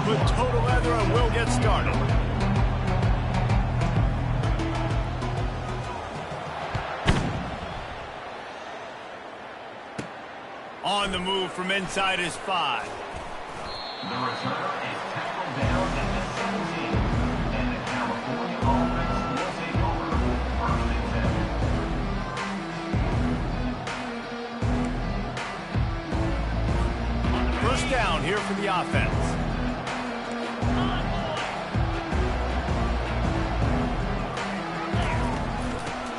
We'll put total leather and we'll get started. On the move from inside his 5. The returner is tackled down at the 17. And the California offense will take over 1st and 10. First down here for the offense.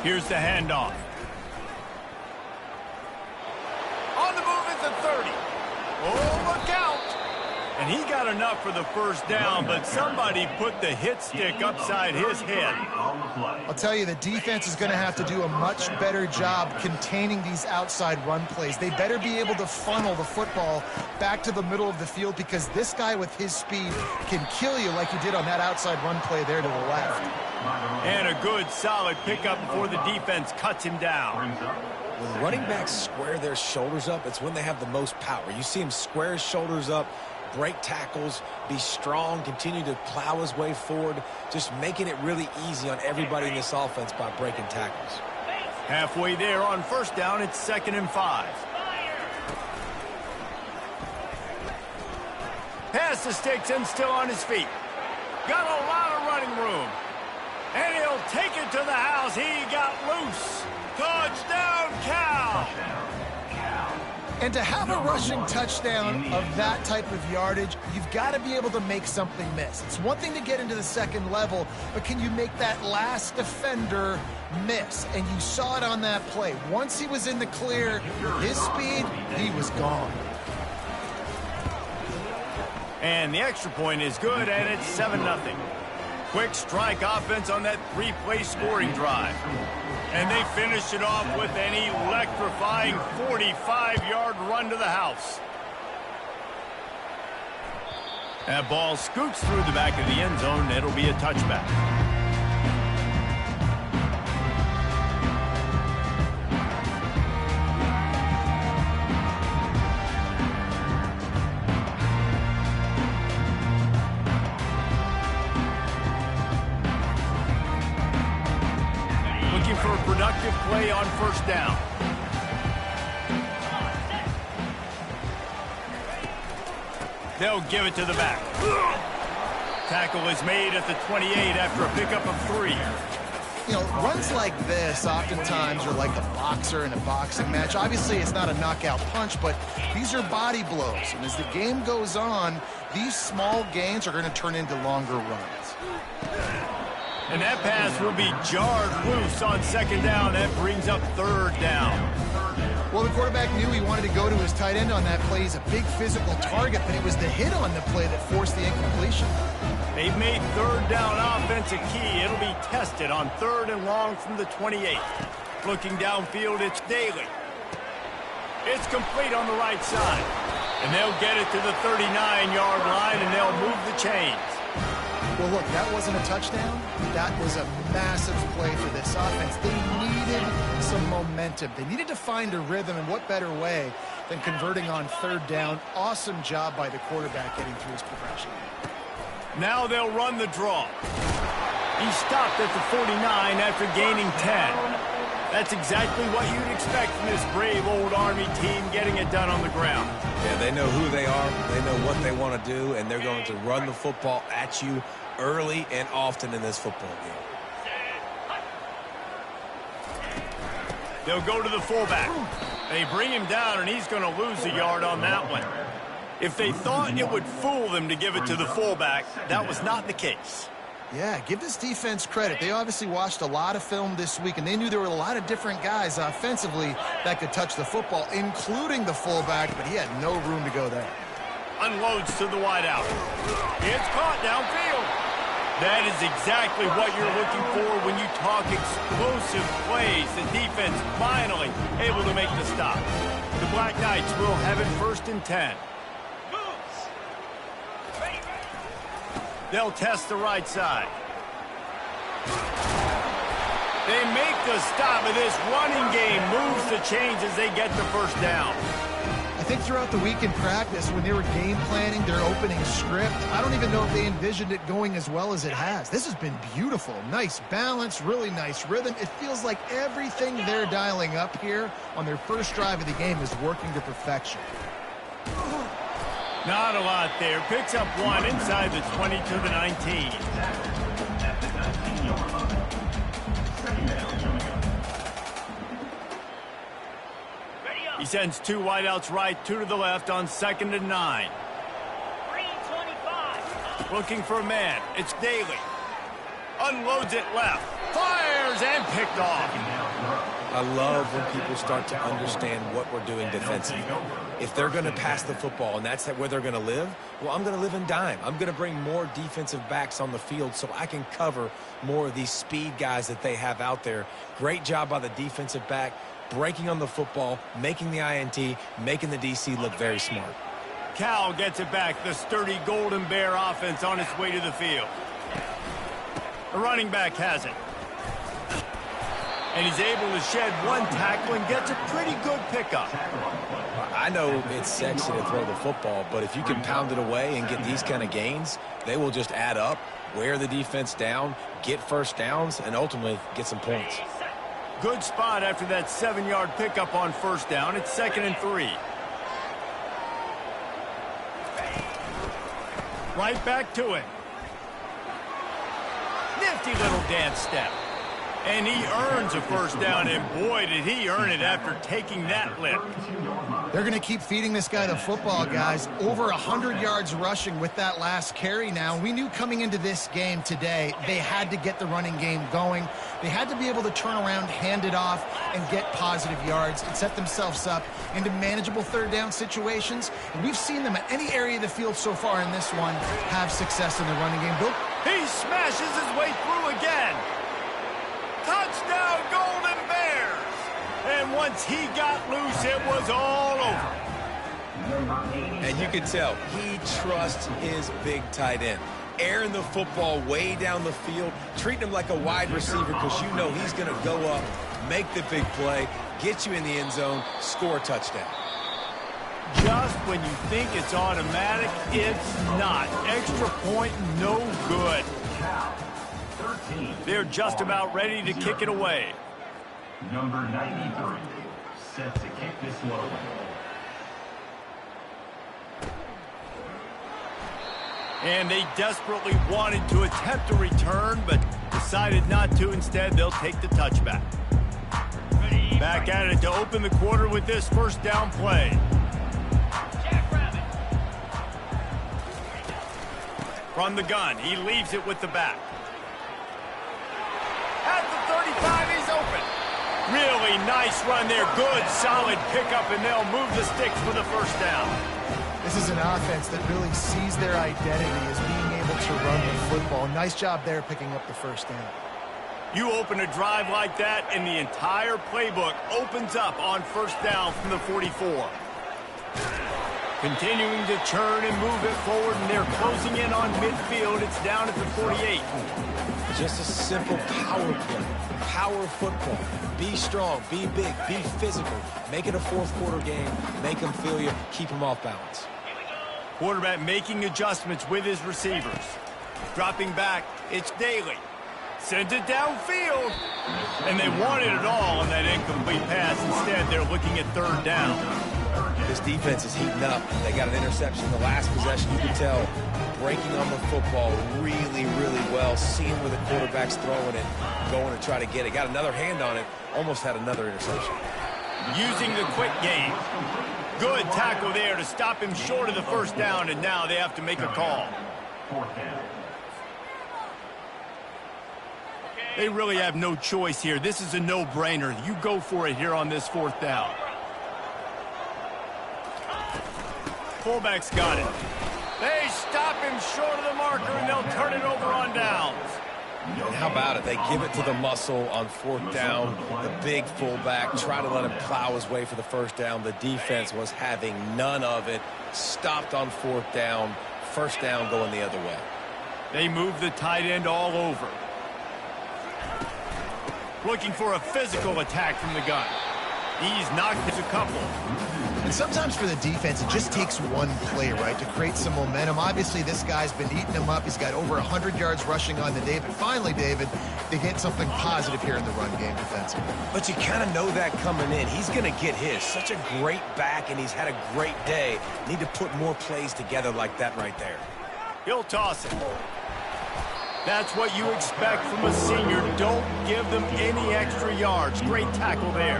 Here's the handoff. On the move is the 30. Oh, look out! And he got enough for the first down, but somebody put the hit stick upside his head. I'll tell you, the defense is going to have to do a much better job containing these outside run plays. They better be able to funnel the football back to the middle of the field, because this guy with his speed can kill you like he did on that outside run play there to the left. And a good, solid pickup before the defense cuts him down. When running backs square their shoulders up, it's when they have the most power. You see him square his shoulders up, break tackles, be strong, continue to plow his way forward, just making it really easy on everybody in this offense by breaking tackles. Halfway there on first down, it's 2nd and 5. Pass to Sticks and still on his feet. Got a lot of running room. And he'll take it to the house. He got loose. Touchdown, Cal! And to have a rushing touchdown of that type of yardage, you've got to be able to make something miss. It's one thing to get into the second level, but can you make that last defender miss? And you saw it on that play. Once he was in the clear, his speed, he was gone. And the extra point is good, and it's 7-0. Quick strike offense on that 3-play scoring drive. And they finish it off with an electrifying 45-yard run to the house. That ball scoots through the back of the end zone. It'll be a touchback. For a productive play on first down. They'll give it to the back. Tackle is made at the 28 after a pickup of 3. You know, runs like this oftentimes are like a boxer in a boxing match. Obviously, it's not a knockout punch, but these are body blows. And as the game goes on, these small gains are going to turn into longer runs. And that pass will be jarred loose on 2nd down. That brings up 3rd down. Well, the quarterback knew he wanted to go to his tight end on that play. He's a big physical target, but it was the hit on the play that forced the incompletion. They've made 3rd down offense a key. It'll be tested on 3rd and long from the 28. Looking downfield, it's Daly. It's complete on the right side. And they'll get it to the 39-yard line, and they'll move the chains. Well, look, that wasn't a touchdown. That was a massive play for this offense. They needed some momentum. They needed to find a rhythm, and what better way than converting on 3rd down. Awesome job by the quarterback getting through his progression. Now they'll run the draw. He stopped at the 49 after gaining 10. That's exactly what you'd expect from this brave old Army team getting it done on the ground. Yeah, they know who they are, they know what they want to do, and they're going to run the football at you early and often in this football game. They'll go to the fullback. They bring him down, and he's going to lose a yard on that one. If they thought it would fool them to give it to the fullback, that was not the case. Yeah, give this defense credit. They obviously watched a lot of film this week, and they knew there were a lot of different guys offensively that could touch the football, including the fullback, but he had no room to go there. Unloads to the wideout. It's caught downfield. That is exactly what you're looking for when you talk explosive plays. The defense finally able to make the stop. The Black Knights will have it 1st and 10. They'll test the right side. They make the stop, and this running game moves the chains as they get the first down. I think throughout the week in practice, when they were game planning their opening script, I don't even know if they envisioned it going as well as it has. This has been beautiful. Nice balance, really nice rhythm. It feels like everything they're dialing up here on their first drive of the game is working to perfection. Not a lot there. Picks up one inside the 20 to the 19. He sends two wideouts right, two to the left on 2nd and 9. 325. Looking for a man. It's Daly. Unloads it left. Fires and picked off. I love when people start to understand what we're doing defensively. If they're going to pass the football and that's where they're going to live, well, I'm going to live in dime. I'm going to bring more defensive backs on the field so I can cover more of these speed guys that they have out there. Great job by the defensive back, breaking on the football, making the INT, making the DC look very smart. Cal gets it back. The sturdy Golden Bear offense on its way to the field. The running back has it. And he's able to shed one tackle and gets a pretty good pickup. I know it's sexy to throw the football, but if you can pound it away and get these kind of gains, they will just add up, wear the defense down, get first downs, and ultimately get some points. Good spot after that 7-yard pickup on first down. It's 2nd and 3. Right back to it. Nifty little dance step. And he earns a first down, and boy, did he earn it after taking that lift. They're going to keep feeding this guy the football, guys. Over 100 yards rushing with that last carry now. We knew coming into this game today, they had to get the running game going. They had to be able to turn around, hand it off, and get positive yards and set themselves up into manageable third down situations. And we've seen them at any area of the field so far in this one have success in the running game. Bill? He smashes his way through again. Touchdown, Golden Bears! And once he got loose, it was all over. And you can tell he trusts his big tight end. Airing the football way down the field, treating him like a wide receiver because you know he's going to go up, make the big play, get you in the end zone, score a touchdown. Just when you think it's automatic, it's not. Extra point, no good. They're just about ready to kick it away. Number 93, set to kick this one. And they desperately wanted to attempt a return, but decided not to. Instead, they'll take the touchback. Back at it to open the quarter with this first down play. From the gun, he leaves it with the back. At the 35, he's open. Really nice run there. Good, solid pickup, and they'll move the sticks for the first down. This is an offense that really sees their identity as being able to run the football. Nice job there picking up the first down. You open a drive like that, and the entire playbook opens up on first down from the 44. Continuing to churn and move it forward, and they're closing in on midfield. It's down at the 48. Just a simple power play, power football. Be strong, be big, be physical. Make it a fourth quarter game. Make them feel you, keep them off balance. Quarterback making adjustments with his receivers. Dropping back, it's Daly. Sends it downfield. And they wanted it all on that incomplete pass. Instead, they're looking at third down. This defense is heating up. They got an interception in the last possession. You can tell breaking on the football really, really well. Seeing where the quarterback's throwing it, going to try to get it. Got another hand on it. Almost had another interception. Using the quick game. Good tackle there to stop him short of the first down, and now they have to make a call. They really have no choice here. This is a no-brainer. You go for it here on this fourth down. Fullback's got it. They stop him short of the marker, and they'll turn it over on downs. And how about it? They give it to the muscle on fourth down. The big fullback, try to let him plow his way for the first down. The defense was having none of it. Stopped on fourth down. First down going the other way. They move the tight end all over. Looking for a physical attack from the gun. He's knocked a couple. And sometimes for the defense, it just takes one play, right, to create some momentum. Obviously, this guy's been eating him up. He's got over 100 yards rushing on the day. But finally, David, they get something positive here in the run game defensively. But you kind of know that coming in. He's going to get his. Such a great back, and he's had a great day. Need to put more plays together like that right there. He'll toss it. That's what you expect from a senior. Don't give them any extra yards. Great tackle there.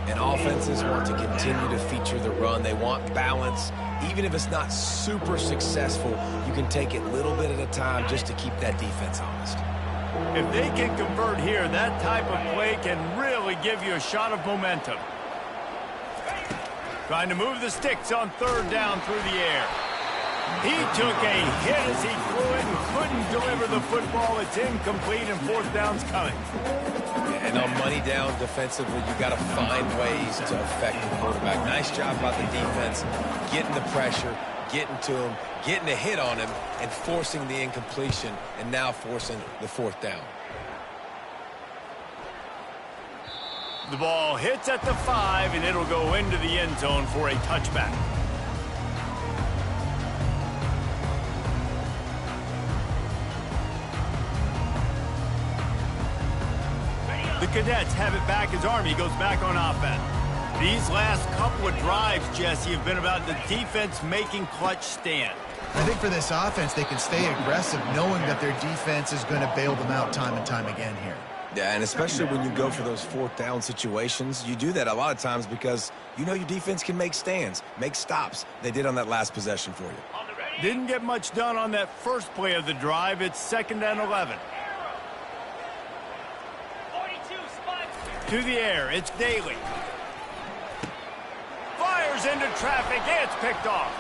And offenses want to continue to feature the run. They want balance. Even if it's not super successful, you can take it a little bit at a time just to keep that defense honest. If they can convert here, that type of play can really give you a shot of momentum. Trying to move the sticks on third down through the air. He took a hit as he threw it and couldn't deliver the football. It's incomplete, and fourth down's coming. And on money down defensively, you got to find ways to affect the quarterback. Nice job by the defense, getting the pressure, getting to him, getting a hit on him, and forcing the incompletion, and now forcing the fourth down. The ball hits at the 5, and it'll go into the end zone for a touchback. The Cadets have it back as Army goes back on offense. These last couple of drives, Jesse, have been about the defense making clutch stand. I think for this offense, they can stay aggressive knowing that their defense is going to bail them out time and time again here. Yeah, and especially when you go for those fourth down situations, you do that a lot of times because you know your defense can make stands, make stops. They did on that last possession for you. Didn't get much done on that first play of the drive. It's 2nd and 11. To the air, it's Daly. Fires into traffic, it's picked off.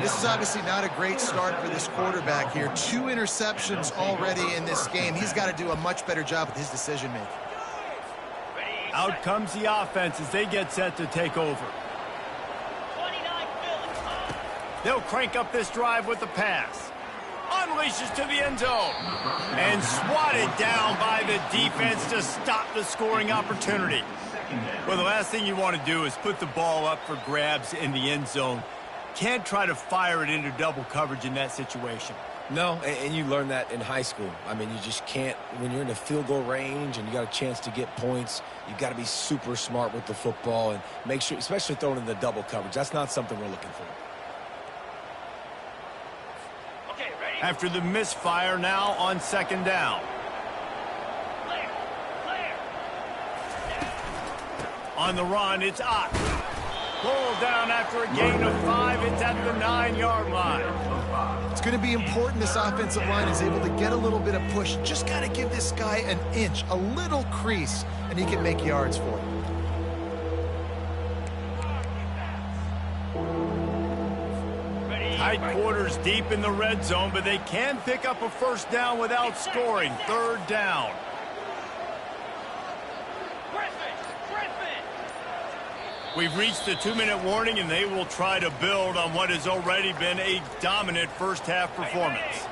This is obviously not a great start for this quarterback here. 2 interceptions already in this game. He's got to do a much better job with his decision-making. Out comes the offense as they get set to take over. They'll crank up this drive with the pass. Unleashes to the end zone. And swatted down by the defense to stop the scoring opportunity. Well, the last thing you want to do is put the ball up for grabs in the end zone. Can't try to fire it into double coverage in that situation. No, and you learn that in high school. I mean, you just can't, when you're in the field goal range and you got a chance to get points, you got to be super smart with the football and make sure, especially throwing in the double coverage. That's not something we're looking for. After the misfire, now on 2nd down. On the run, it's Ott. Pulled down after a gain of 5. It's at the 9-yard line. It's going to be important this offensive line is able to get a little bit of push. Just got to give this guy an inch, a little crease, and he can make yards for you. Tight quarters deep in the red zone, but they can pick up a first down without scoring. 3rd down. We've reached the 2-minute warning, and they will try to build on what has already been a dominant first-half performance.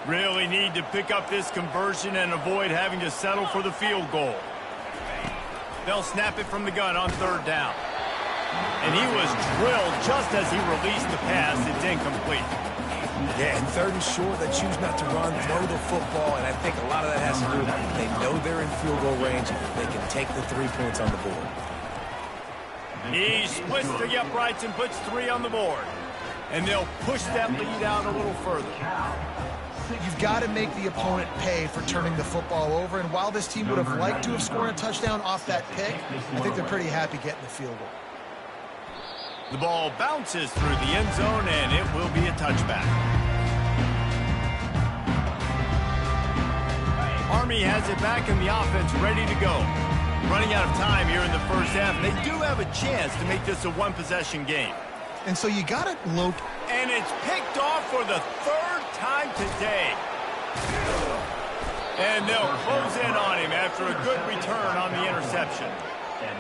Really need to pick up this conversion and avoid having to settle for the field goal. They'll snap it from the gun on 3rd down. And he was drilled just as he released the pass. It's incomplete. Yeah, and 3rd and short, they choose not to run, throw the football, and I think a lot of that has to do with they know they're in field goal range. They can take the 3 points on the board. He splits the uprights and puts 3 on the board. And they'll push that lead out a little further. You've got to make the opponent pay for turning the football over. And while this team would have liked to have scored a touchdown off that pick, I think they're pretty happy getting the field goal. The ball bounces through the end zone, and it will be a touchback. Army has it back in the offense, ready to go. Running out of time here in the first half, and they do have a chance to make this a 1-possession game. And so you got to look. And it's picked off for the 3rd time today. And they'll close in on him after a good return on the interception.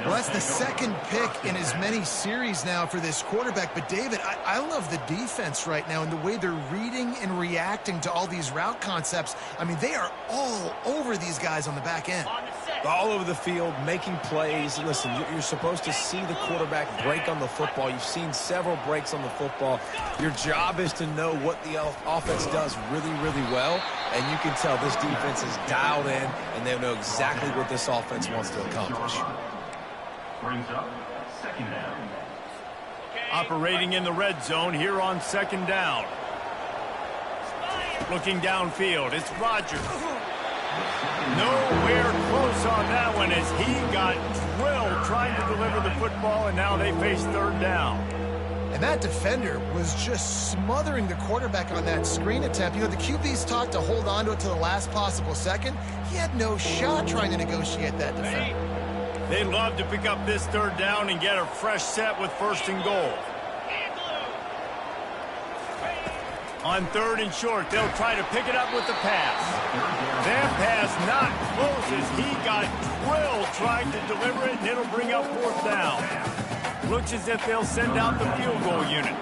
Well, that's the 2nd pick in as many series now for this quarterback. But, David, I love the defense right now and the way they're reading and reacting to all these route concepts. I mean, they are all over these guys on the back end. all over the field, making plays. Listen, you're supposed to see the quarterback break on the football. You've seen several breaks on the football. Your job is to know what the offense does really, really well, and you can tell this defense is dialed in, and they know exactly what this offense wants to accomplish. Brings up second down. Operating in the red zone here on second down. Looking downfield, it's Rodgers. Nowhere close on that one as he got drilled trying to deliver the football, and now they face third down. And that defender was just smothering the quarterback on that screen attempt. You know, the QB's taught to hold on to it to the last possible second. He had no shot trying to negotiate that defender. They'd love to pick up this third down and get a fresh set with first and goal. On third and short, they'll try to pick it up with the pass. That pass not close as he got drilled trying to deliver it, and it'll bring up fourth down. Looks as if they'll send out the field goal unit.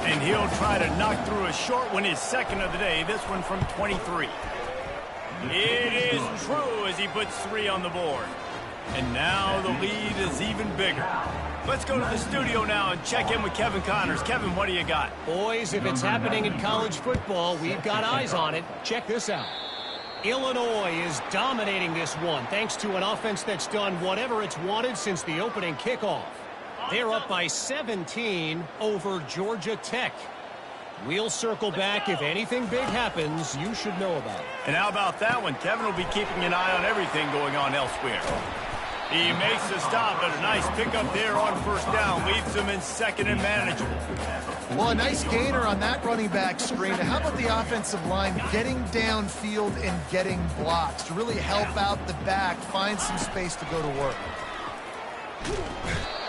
And he'll try to knock through a short one, his second of the day, this one from 23. It is true as he puts 3 on the board. And now the lead is even bigger. Let's go to the studio now and check in with Kevin Connors. Kevin, what do you got? Boys, if it's happening in college football, we've got eyes on it. Check this out. Illinois is dominating this one thanks to an offense that's done whatever it's wanted since the opening kickoff. They're up by 17 over Georgia Tech. We'll circle back. If anything big happens, you should know about it. And how about that one? Kevin will be keeping an eye on everything going on elsewhere. He makes the stop, but a nice pickup there on first down. Leaves them in second and manageable. Well, a nice gainer on that running back screen. How about the offensive line getting downfield and getting blocks to really help out the back, find some space to go to work?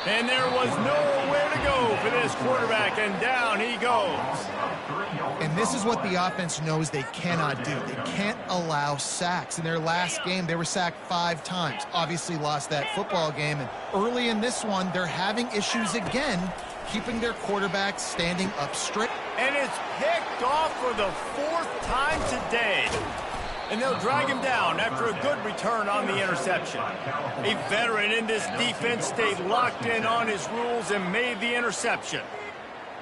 And there was nowhere to go for this quarterback, and down he goes. And this is what the offense knows they cannot do. They can't allow sacks. In their last game, they were sacked 5 times. Obviously lost that football game. And early in this one, they're having issues again, keeping their quarterback standing up straight. And it's picked off for the 4th time today. And they'll drag him down after a good return on the interception. A veteran in this defense stayed locked in on his rules and made the interception.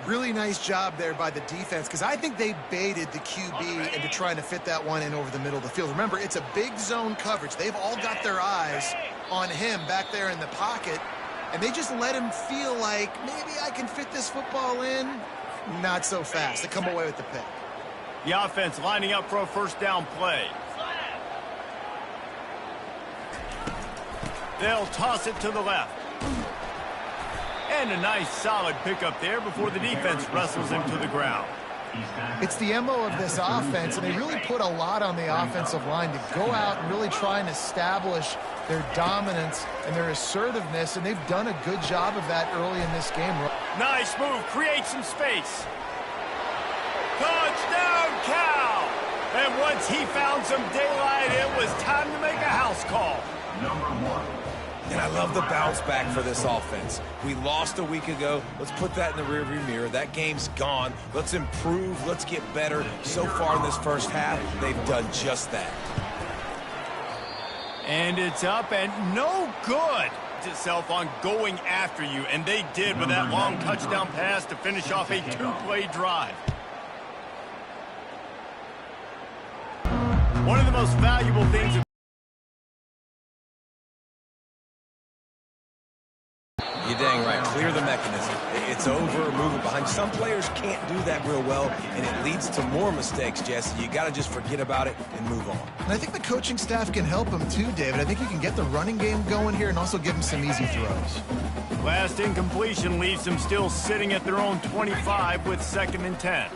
Really nice job there by the defense, because I think they baited the QB into trying to fit that one in over the middle of the field. Remember, it's a big zone coverage. They've all got their eyes on him back there in the pocket, and they just let him feel like, maybe I can fit this football in. Not so fast. They come away with the pick. The offense lining up for a first down play. They'll toss it to the left. And a nice solid pickup there before the defense wrestles him to the ground. It's the MO of this offense, and they really put a lot on the offensive line to go out and really try and establish their dominance and their assertiveness, and they've done a good job of that early in this game. Nice move, create some space. Touchdown, Cal! And once he found some daylight, it was time to make a house call. Number 1. And I love the bounce back for this offense. We lost a week ago. Let's put that in the rearview mirror. That game's gone. Let's improve. Let's get better. So far in this first half, they've done just that. And it's up and no good. Itself on going after you, and they did with that long touchdown pass to finish off a 2-play drive. One of the most valuable things. You're dang right. Clear the mechanism. It's over. Move it behind. Some players can't do that real well, and it leads to more mistakes, Jesse. You got to just forget about it and move on. And I think the coaching staff can help him too, David. I think you can get the running game going here and also give him some easy throws. Last incompletion leaves them still sitting at their own 25 with 2nd and 10.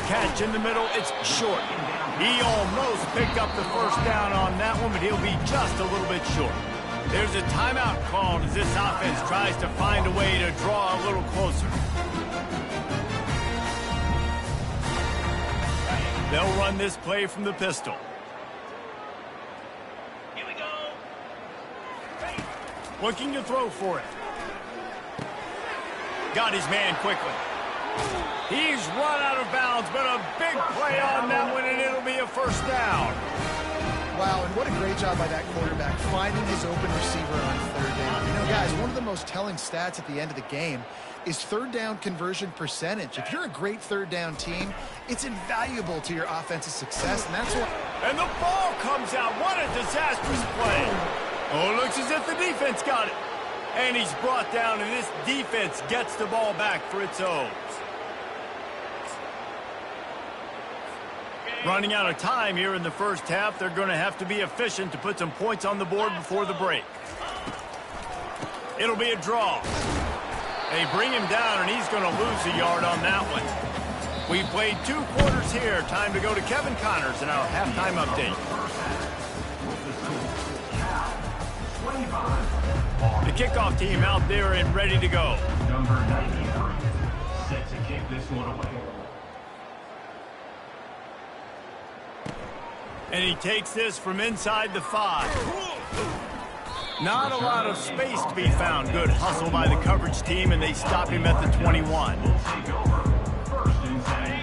Catch in the middle, it's short. He almost picked up the first down on that one, but he'll be just a little bit short. There's a timeout called as this offense tries to find a way to draw a little closer. They'll run this play from the pistol. Here we go. Looking to throw for it. Got his man quickly. He's run out of bounds, but a big play on that one, and it'll be a first down. Wow, and what a great job by that quarterback, finding his open receiver on third down. You know, guys, one of the most telling stats at the end of the game is third down conversion percentage. If you're a great third down team, it's invaluable to your offensive success, and that's what... And the ball comes out. What a disastrous play. Oh, it looks as if the defense got it. And he's brought down, and this defense gets the ball back for its own. Running out of time here in the first half. They're going to have to be efficient to put some points on the board before the break. It'll be a draw. They bring him down, and he's going to lose a yard on that one. We've played 2 quarters here. Time to go to Kevin Connors in our halftime update. The kickoff team out there and ready to go. Number 93, set to kick this one away. And he takes this from inside the 5. Not a lot of space to be found. Good hustle by the coverage team, and they stop him at the 21.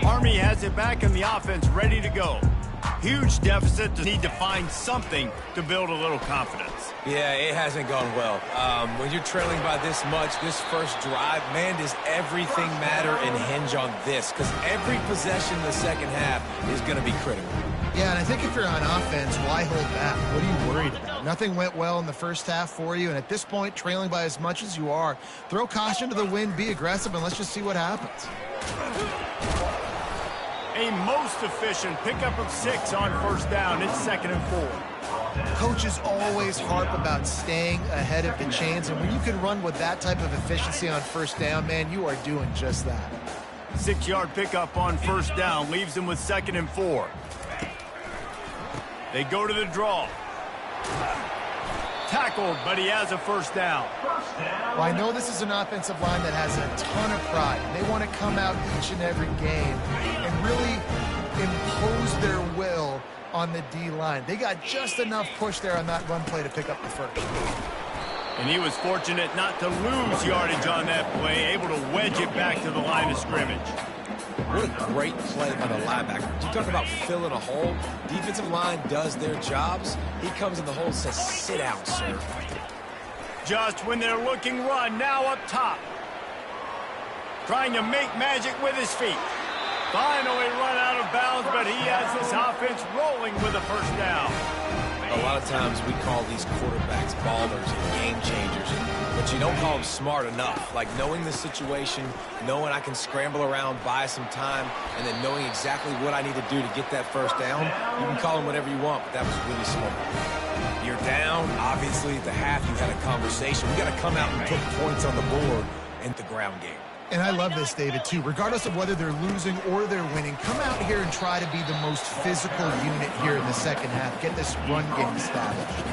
Army has it back in the offense, ready to go. Huge deficit to need to find something to build a little confidence. Yeah, it hasn't gone well. When you're trailing by this much, this first drive, man, does everything matter and hinge on this? Because every possession in the second half is going to be critical. Yeah, and I think if you're on offense, why hold back? What are you worried about? Nothing went well in the first half for you, and at this point, trailing by as much as you are, throw caution to the wind, be aggressive, and let's just see what happens. A most efficient pickup of 6 on first down. It's 2nd and 4. Coaches always harp about staying ahead of the chains, and when you can run with that type of efficiency on first down, man, you are doing just that. 6-yard pickup on first down leaves them with 2nd and 4. They go to the draw. Tackled, but he has a first down. Well, I know this is an offensive line that has a ton of pride. They want to come out each and every game and really impose their will on the D-line. They got just enough push there on that run play to pick up the first. And he was fortunate not to lose yardage on that play, able to wedge it back to the line of scrimmage. What a great play by the linebacker. You talk about filling a hole. Defensive line does their jobs. He comes in the hole and says, sit down, sir. Just when they're looking run, now up top. Trying to make magic with his feet. Finally run out of bounds, but he has this offense rolling with a first down. A lot of times we call these quarterbacks ballers and game changers, but you don't call them smart enough. Like knowing the situation, knowing I can scramble around, buy some time, and then knowing exactly what I need to do to get that first down. You can call them whatever you want, but that was really smart. You're down. Obviously, at the half, you had a conversation. We got to come out and put points on the board in the ground game. And I love this, David, too. Regardless of whether they're losing or they're winning, come out here and try to be the most physical unit here in the second half. Get this run game established.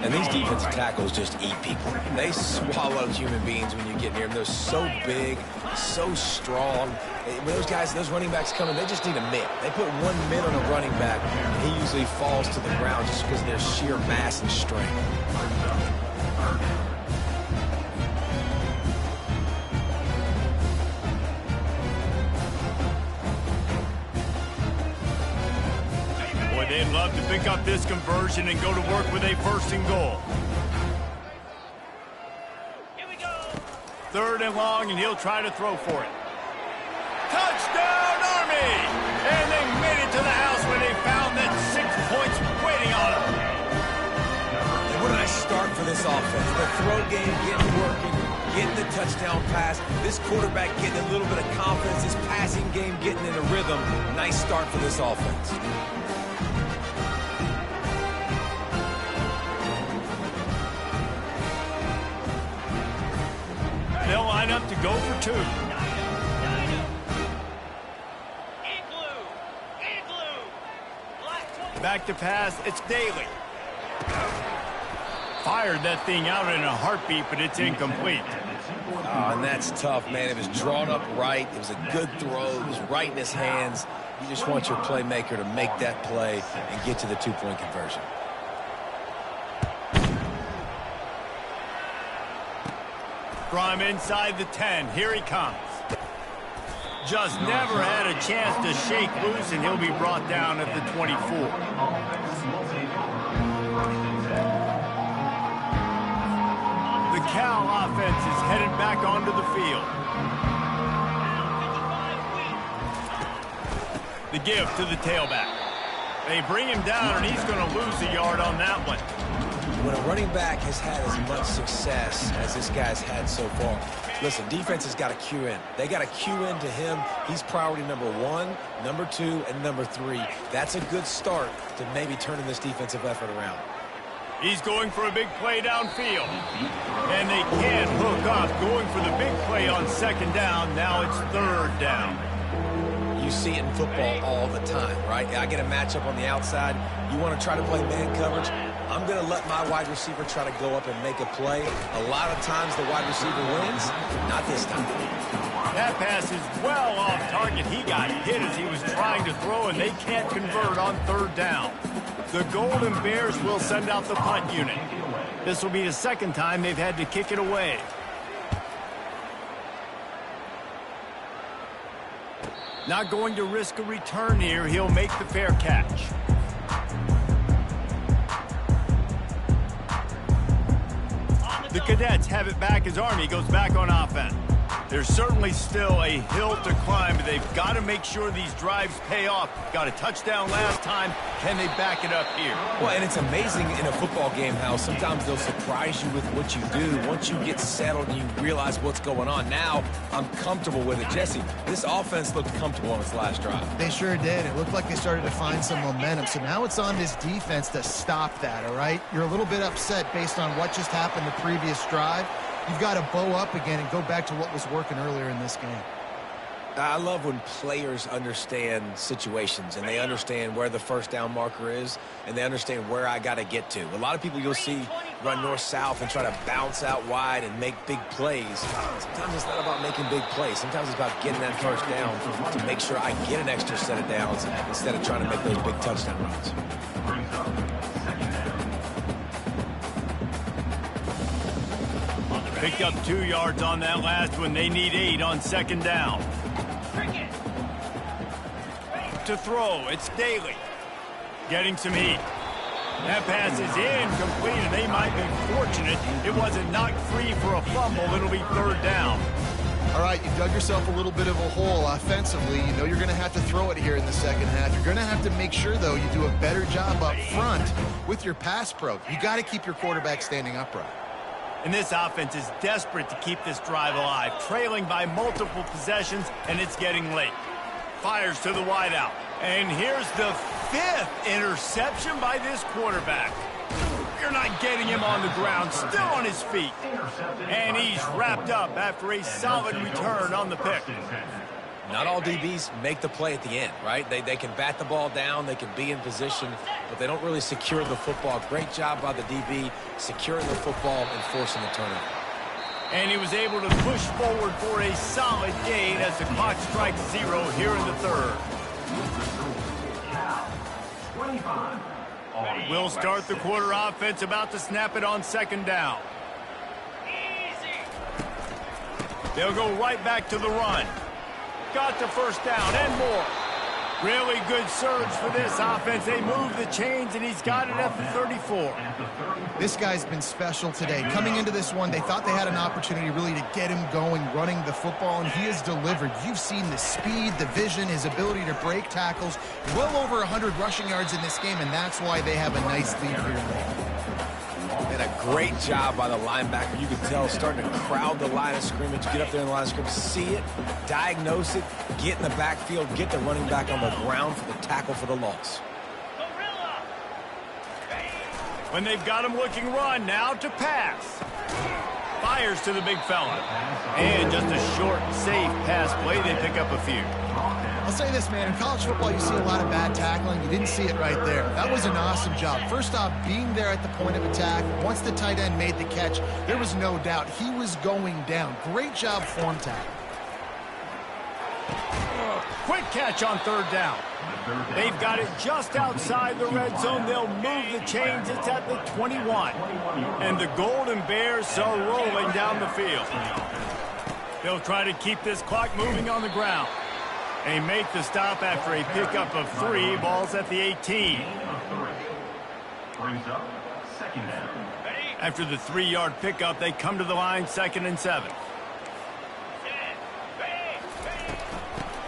And these defensive tackles just eat people. They swallow human beings when you get near them. They're so big, so strong. When those guys, those running backs come in, they just need a mitt. They put 1 mitt on a running back, and he usually falls to the ground just because of their sheer mass and strength. They'd love to pick up this conversion and go to work with a 1st and goal. Here we go. 3rd and long, and he'll try to throw for it. Touchdown, Army! And they made it to the house when they found that 6 points waiting on them. And where did I start for this offense? The throw game getting working, getting the touchdown pass. This quarterback getting a little bit of confidence. This passing game getting in a rhythm. Nice start for this offense. They'll line up to go for 2. Back to pass, it's Daly. Fired that thing out in a heartbeat, but it's incomplete. Oh, and that's tough, man. It was drawn up right. It was a good throw. It was right in his hands. You just want your playmaker to make that play and get to the 2-point conversion. From inside the 10, here he comes. Just never had a chance to shake loose, and he'll be brought down at the 24. The Cal offense is headed back onto the field. The give to the tailback. They bring him down, and he's going to lose a yard on that one. When a running back has had as much success as this guy's had so far, listen, defense has got to cue in. They got to cue in to him. He's priority number 1, number 2, and number 3. That's a good start to maybe turning this defensive effort around. He's going for a big play downfield. And they can't hook up, going for the big play on second down. Now it's third down. You see it in football all the time, right? I get a matchup on the outside. You want to try to play man coverage. I'm going to let my wide receiver try to go up and make a play. A lot of times the wide receiver wins. Not this time. That pass is well off target. He got hit as he was trying to throw, and they can't convert on third down. The Golden Bears will send out the punt unit. This will be the second time they've had to kick it away. Not going to risk a return here. He'll make the fair catch. The Cadets have it back as Army goes back on offense. There's certainly still a hill to climb, but they've got to make sure these drives pay off. Got a touchdown last time. Can they back it up here? Well, and it's amazing in a football game how sometimes they'll surprise you with what you do. Once you get settled and you realize what's going on, now I'm comfortable with it. Jesse, this offense looked comfortable on its last drive. They sure did. It looked like they started to find some momentum. So now it's on this defense to stop that, all right? You're a little bit upset based on what just happened the previous drive. You've got to bow up again and go back to what was working earlier in this game. I love when players understand situations and they understand where the first down marker is and they understand where I got to get to. A lot of people you'll see run north-south and try to bounce out wide and make big plays. Sometimes it's not about making big plays. Sometimes it's about getting that first down to make sure I get an extra set of downs instead of trying to make those big touchdown runs. Picked up 2 yards on that last one. They need 8 on second down. To throw, it's Daly. Getting some heat. That pass is incomplete, and they might be fortunate it wasn't knocked free for a fumble. It'll be third down. All right, you've dug yourself a little bit of a hole offensively. You know you're going to have to throw it here in the second half. You're going to have to make sure, though, you do a better job up front with your pass pro. You got to keep your quarterback standing upright. And this offense is desperate to keep this drive alive, trailing by multiple possessions, and it's getting late. Fires to the wideout. And here's the 5th interception by this quarterback. You're not getting him on the ground, still on his feet. And he's wrapped up after a solid return on the pick. Not all DBs make the play at the end, right? They can bat the ball down, they can be in position, but they don't really secure the football. Great job by the DB securing the football and forcing the turnover. And he was able to push forward for a solid gain as the clock strikes 0 here in the third. We'll start the quarter offense, about to snap it on second down. They'll go right back to the run. Got the first down and more. Really good surge for this offense. They move the chains, and he's got it at the 34. This guy's been special today. Coming into this one, they thought they had an opportunity really to get him going, running the football, and he has delivered. You've seen the speed, the vision, his ability to break tackles. Well over 100 rushing yards in this game, and that's why they have a nice lead here today. And a great job by the linebacker. You can tell starting to crowd the line of scrimmage, get up there in the line of scrimmage, see it, diagnose it, get in the backfield, get the running back on the ground for the tackle for the loss. When they've got him looking run, now to pass. Fires to the big fella. And just a short, safe pass play. They pick up a few. I'll say this, man. In college football, you see a lot of bad tackling. You didn't see it right there. That was an awesome job. First off, being there at the point of attack. Once the tight end made the catch, there was no doubt he was going down. Great job form tackle. Quick catch on third down. They've got it just outside the red zone. They'll move the chains. It's at the 21. And the Golden Bears are rolling down the field. They'll try to keep this clock moving on the ground. They make the stop after a pickup of 3. Ball's at the 18. Gain of 3. Brings up second down. After the 3-yard pickup, they come to the line 2nd and 7.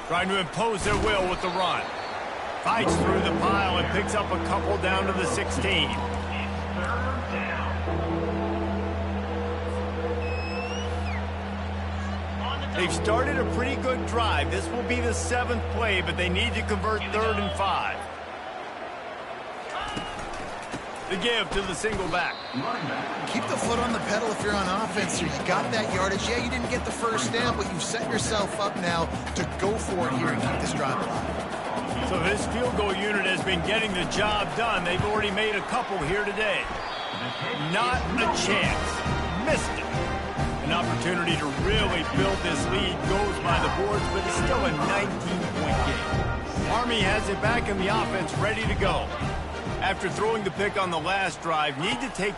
Trying to impose their will with the run. Fights through the pile and picks up a couple down to the 16. It's 3rd down. They've started a pretty good drive. This will be the 7th play, but they need to convert 3rd and 5. The give to the single back. Keep the foot on the pedal if you're on offense here. You got that yardage. Yeah, you didn't get the first down, but you've set yourself up now to go for it here and keep this drive alive. So this field goal unit has been getting the job done. They've already made a couple here today. Not a chance. Missed it. An opportunity to really build this lead goes by the boards, but it's still a 19-point game. Army has it back in the offense ready to go. After throwing the pick on the last drive, need to take